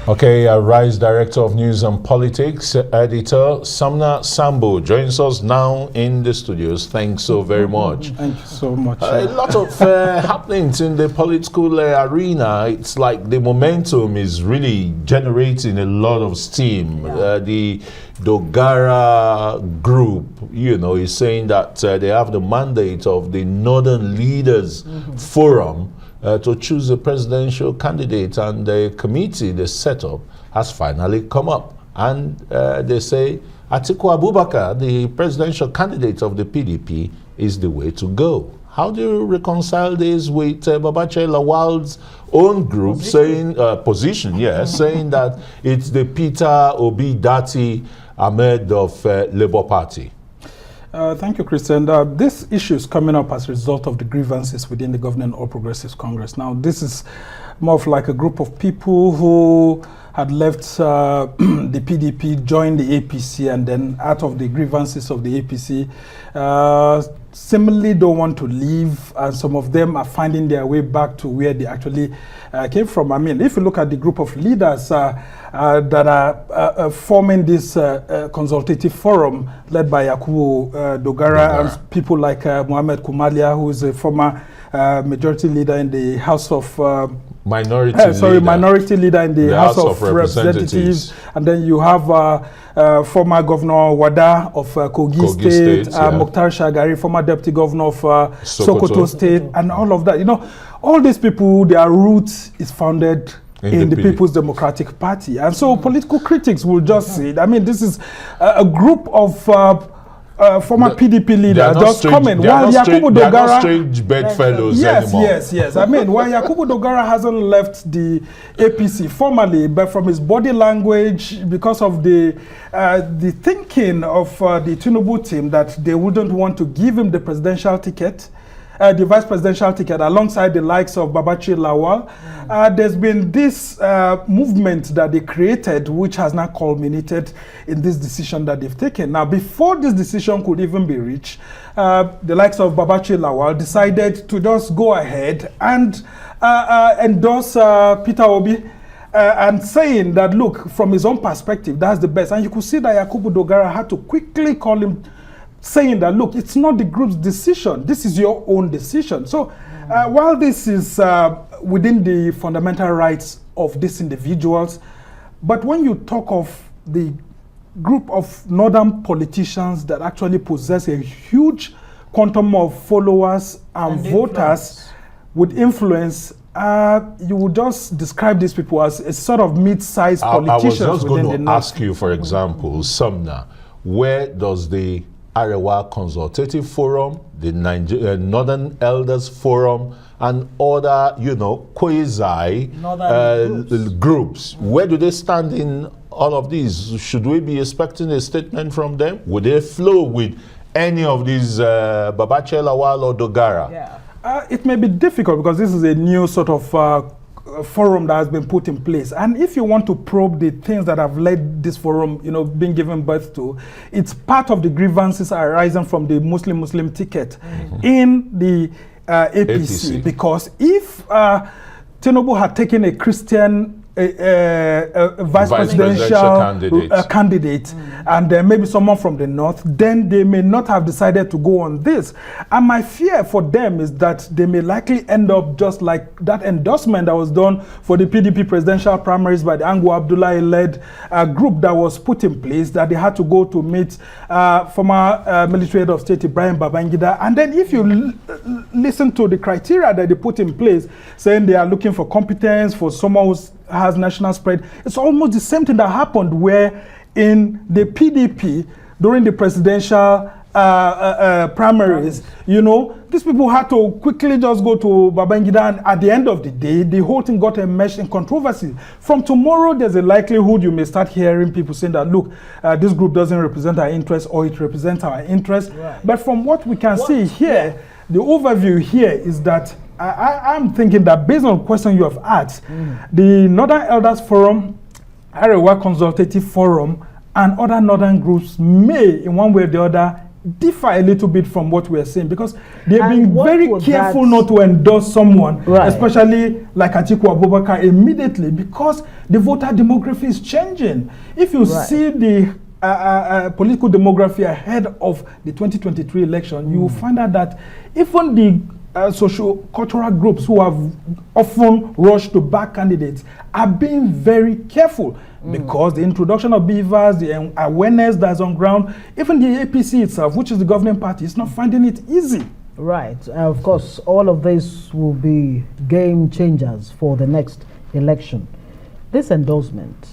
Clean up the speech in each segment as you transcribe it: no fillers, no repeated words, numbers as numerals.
Okay, Rise Director of News and Politics, Editor Sumner Sambo joins us now in the studios. Thanks so very much. Thank you so much. A lot of happenings in the political arena. It's like the momentum is really generating a lot of steam. The Dogara group, is saying that they have the mandate of the Northern Leaders Forum to choose a presidential candidate, and the committee they set up has finally come up, and they say Atiku Abubakar, the presidential candidate of the PDP, is the way to go. How do you reconcile this with Babache Lawal's own group saying saying that it's the Peter Obi Dati Ahmed of Labour Party? Thank you, Christian. This issue is coming up as a result of the grievances within the Governing All Progressives Congress. Now, this is more of like a group of people who had left the PDP, joined the APC, and then out of the grievances of the APC, similarly don't want to leave, and some of them are finding their way back to where they actually came from. I mean, if you look at the group of leaders that are forming this consultative forum led by Yakubu Dogara and people like Mohamed Kumalia, who is a former majority leader in the House of minority leader in the House of Representatives, and then you have former Governor Wada of Kogi State, Mokhtar Shagari, former Deputy Governor of Sokoto State, and all of that. All these people, their roots is founded in the People's Democratic Party, and so political critics will just say, I mean, this is a group of former PDP leaders just coming. While Yakubu Dogara, strange bedfellows anymore. Yes. I mean, while Yakubu Dogara hasn't left the APC formally, but from his body language, because of the thinking of the Tinubu team that they wouldn't want to give him the presidential ticket, the vice presidential ticket, alongside the likes of Babachi Lawal. There's been this movement that they created, which has now culminated in this decision that they've taken. Now, before this decision could even be reached, the likes of Babachi Lawal decided to just go ahead and endorse Peter Obi, and saying that, look, from his own perspective, that's the best. And you could see that Yakubu Dogara had to quickly call him, saying that, look, it's not the group's decision. This is your own decision. So while this is within the fundamental rights of these individuals, but when you talk of the group of northern politicians that actually possess a huge quantum of followers and voters with influence, you would just describe these people as a sort of mid-sized politicians. I was just going to ask you, for example, Sumner, where does the Arewa Consultative Forum, the Northern Elders Forum, and other, quasi groups, where do they stand in all of these? Should we be expecting a statement from them? Would they flow with any of these Babache Lawal or Dogara? It may be difficult because this is a new sort of forum that has been put in place, and if you want to probe the things that have led this forum, being given birth to, it's part of the grievances arising from the Muslim ticket in the APC. Because if Tinubu had taken a Christian vice presidential candidate and maybe someone from the north, then they may not have decided to go on this. And my fear for them is that they may likely end up just like that endorsement that was done for the PDP presidential primaries by the Ango Abdullahi-led group that was put in place, that they had to go to meet former military head of state Ibrahim Babangida. And then if you listen to the criteria that they put in place, saying they are looking for competence, for someone who has national spread, it's almost the same thing that happened where in the PDP during the presidential primaries, these people had to quickly just go to Babangida, and at the end of the day, the whole thing got enmeshed in controversy. From tomorrow, there's a likelihood you may start hearing people saying that, look, this group doesn't represent our interests, or it represents our interests. Right. But from what we can see here, the overview here is that I'm thinking that based on the question you have asked, the Northern Elders Forum, Arewa Consultative Forum, and other northern groups may, in one way or the other, differ a little bit from what we're seeing, because they've And been what very would careful that- not to endorse someone, Right. especially like Atiku Abubakar, immediately, because the voter demography is changing. If you Right. see the political demography ahead of the 2023 election, you will find out that even the socio-cultural groups who have often rushed to back candidates are being very careful, because the introduction of beavers, the awareness that's on ground, even the APC itself, which is the governing party, is not finding it easy. Right. Of course, all of this will be game changers for the next election. This endorsement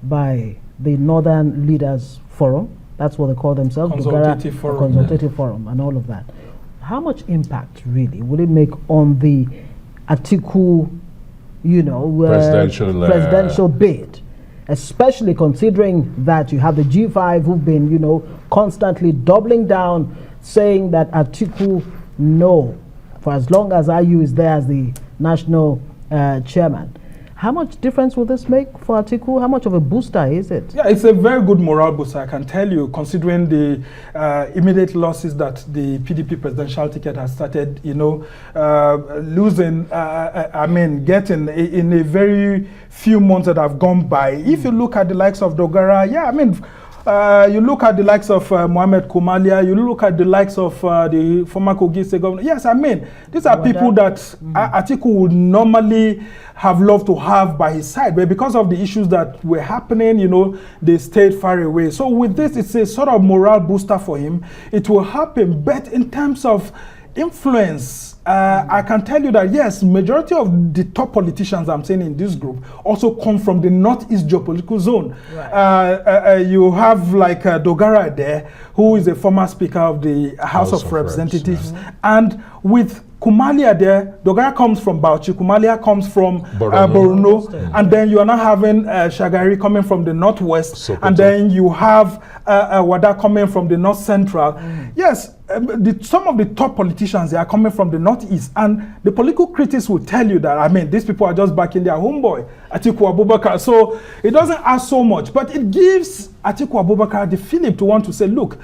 by the Northern Leaders Forum, that's what they call themselves, Consultative Dogara Forum. Consultative Forum, and all of that. How much impact really will it make on the Atiku, presidential bid? Especially considering that you have the G5 who've been, constantly doubling down, saying that Atiku, no, for as long as IU is there as the national chairman. How much difference will this make for Atiku? How much of a booster is it? Yeah, it's a very good morale booster, I can tell you, considering the immediate losses that the PDP presidential ticket has started, losing, getting in a very few months that have gone by. If you look at the likes of Dogara, you look at the likes of Mohamed Kumalia, you look at the likes of the former Kogi State governor. Yes, these are people that Atiku would normally have loved to have by his side, but because of the issues that were happening, they stayed far away. So with this, it's a sort of morale booster for him. It will help him, but in terms of influence, I can tell you that yes, majority of the top politicians I'm saying in this group also come from the northeast geopolitical zone. Right. You have like Dogara there, who is a former speaker of the House of Representatives, and with Kumalia there, Dogara comes from Bauchi, Kumalia comes from Borno, and then you are now having Shagari coming from the northwest, Sokoto. And then you have Wada coming from the north central. Yes, some of the top politicians, they are coming from the northeast, and the political critics will tell you that, these people are just backing their homeboy, Atiku Abubakar. So it doesn't ask so much, but it gives Atiku Abubakar the feeling to want to say, look,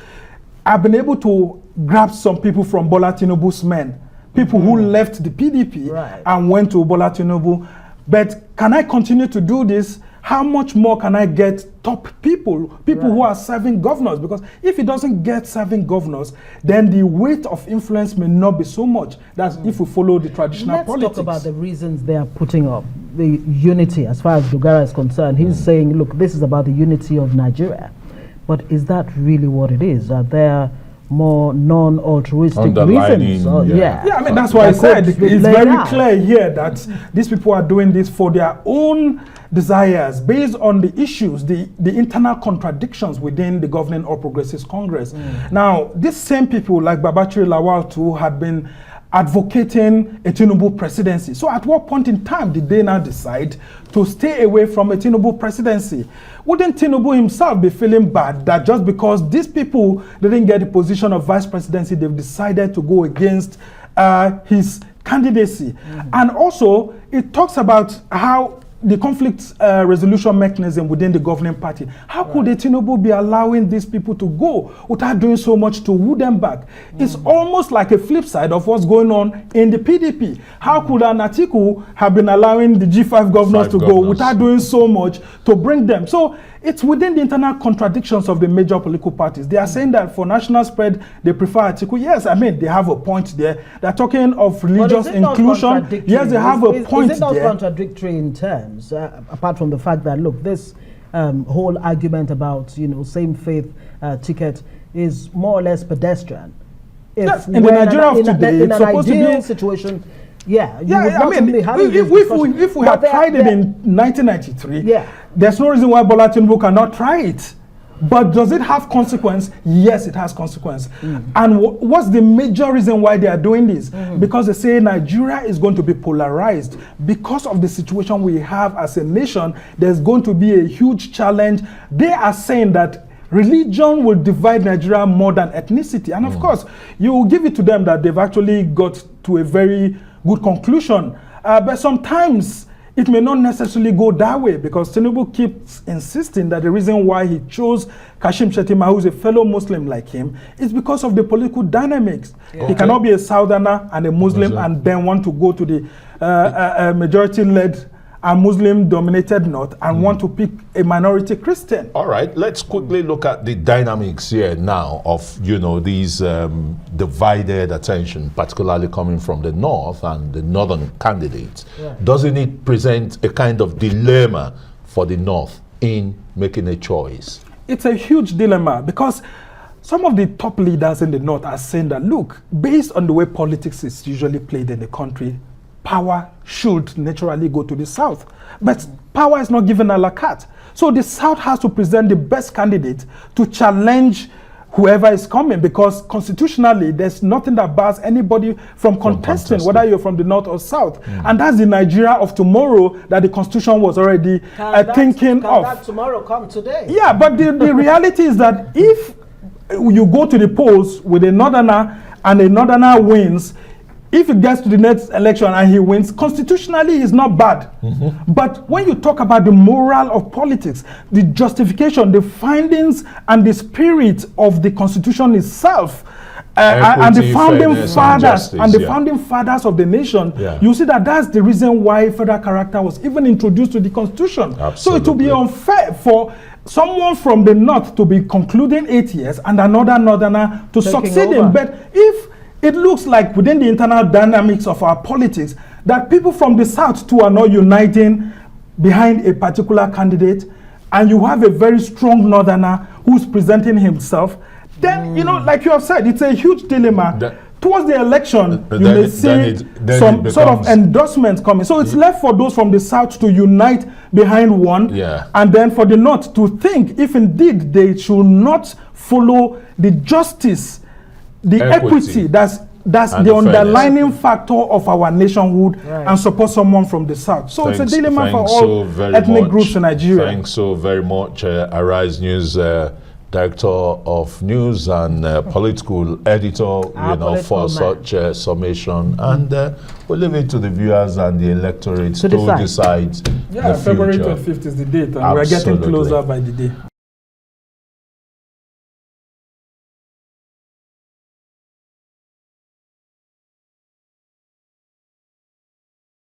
I've been able to grab some people from Bola Tinubu's men, people who left the PDP and went to Bola Tinubu. But can I continue to do this? How much more can I get top people who are serving governors? Because if he doesn't get serving governors, then the weight of influence may not be so much. That's if we follow the traditional politics. Let's talk about the reasons they are putting up the unity as far as Dogara is concerned. He's saying, look, this is about the unity of Nigeria. But is that really what it is? Are there more non-altruistic reasons? That's why I said it's very clear here that these people are doing this for their own desires, based on the issues, the internal contradictions within the governing All Progressives Congress. Now, these same people like Babachir Lawal too had been advocating a Tinubu presidency. So at what point in time did they now decide to stay away from a Tinubu presidency? Wouldn't Tinubu himself be feeling bad that just because these people didn't get the position of vice presidency, they've decided to go against his candidacy? And also, it talks about how the conflict resolution mechanism within the governing party. How could a Tinubu be allowing these people to go without doing so much to woo them back? It's almost like a flip side of what's going on in the PDP. How could an Atiku have been allowing the G5 governors to go without doing so much to bring them? So it's within the internal contradictions of the major political parties. They are saying that for national spread, they prefer Atiku. Yes, they have a point there. They're talking of religious inclusion. Yes, they have a point there. Is it not contradictory in terms, apart from the fact that, look, this whole argument about, same faith ticket is more or less pedestrian? Yes, in the Nigeria of today, it's supposed to be a situation. If we had tried it in 1993, there's no reason why Bola Tinubu cannot try it. But does it have consequence? Yes, it has consequence. And what's the major reason why they are doing this? Because they say Nigeria is going to be polarized. Because of the situation we have as a nation, there's going to be a huge challenge. They are saying that religion will divide Nigeria more than ethnicity. And of course, you will give it to them that they've actually got to a very good conclusion. But sometimes it may not necessarily go that way, because Tinubu keeps insisting that the reason why he chose Kashim Shettima, who is a fellow Muslim like him, is because of the political dynamics. Yeah. He cannot be a Southerner and a Muslim and then want to go to the majority-led and Muslim-dominated North and want to pick a minority Christian. All right, let's quickly look at the dynamics here now of, you know, these divided attention, particularly coming from the North and the Northern candidates. Yeah. Doesn't it present a kind of dilemma for the North in making a choice? It's a huge dilemma, because some of the top leaders in the North are saying that, look, based on the way politics is usually played in the country, power should naturally go to the South. But power is not given a la carte. So the South has to present the best candidate to challenge whoever is coming, because constitutionally there's nothing that bars anybody from contesting, whether you're from the North or South. And that's the Nigeria of tomorrow that the Constitution was already thinking of. Can that tomorrow come today? Yeah, but the reality is that if you go to the polls with a Northerner and a Northerner wins, if it gets to the next election and he wins, constitutionally he's not bad. But when you talk about the moral of politics, the justification, the findings and the spirit of the Constitution itself, and the founding fathers and the founding fathers of the nation, you see that that's the reason why federal character was even introduced to the Constitution. Absolutely. So it would be unfair for someone from the North to be concluding 8 years and another Northerner to succeed him. But if it looks like within the internal dynamics of our politics that people from the South too are not uniting behind a particular candidate, and you have a very strong Northerner who's presenting himself, then, you know, like you have said, it's a huge dilemma. Towards the election, you may see some sort of endorsements coming. So it's left for those from the South to unite behind one, and then for the North to think if indeed they should not follow the justice, the equity that's the underlining factor of our nationhood, and support someone from the South. So it's a dilemma for all ethnic groups in Nigeria. Thanks so very much, Arise News Director of News and political editor, you know, for such summation. And we'll leave it to the viewers and the electorate to decide. Yeah, February 25th is the date, and we're getting closer by the day.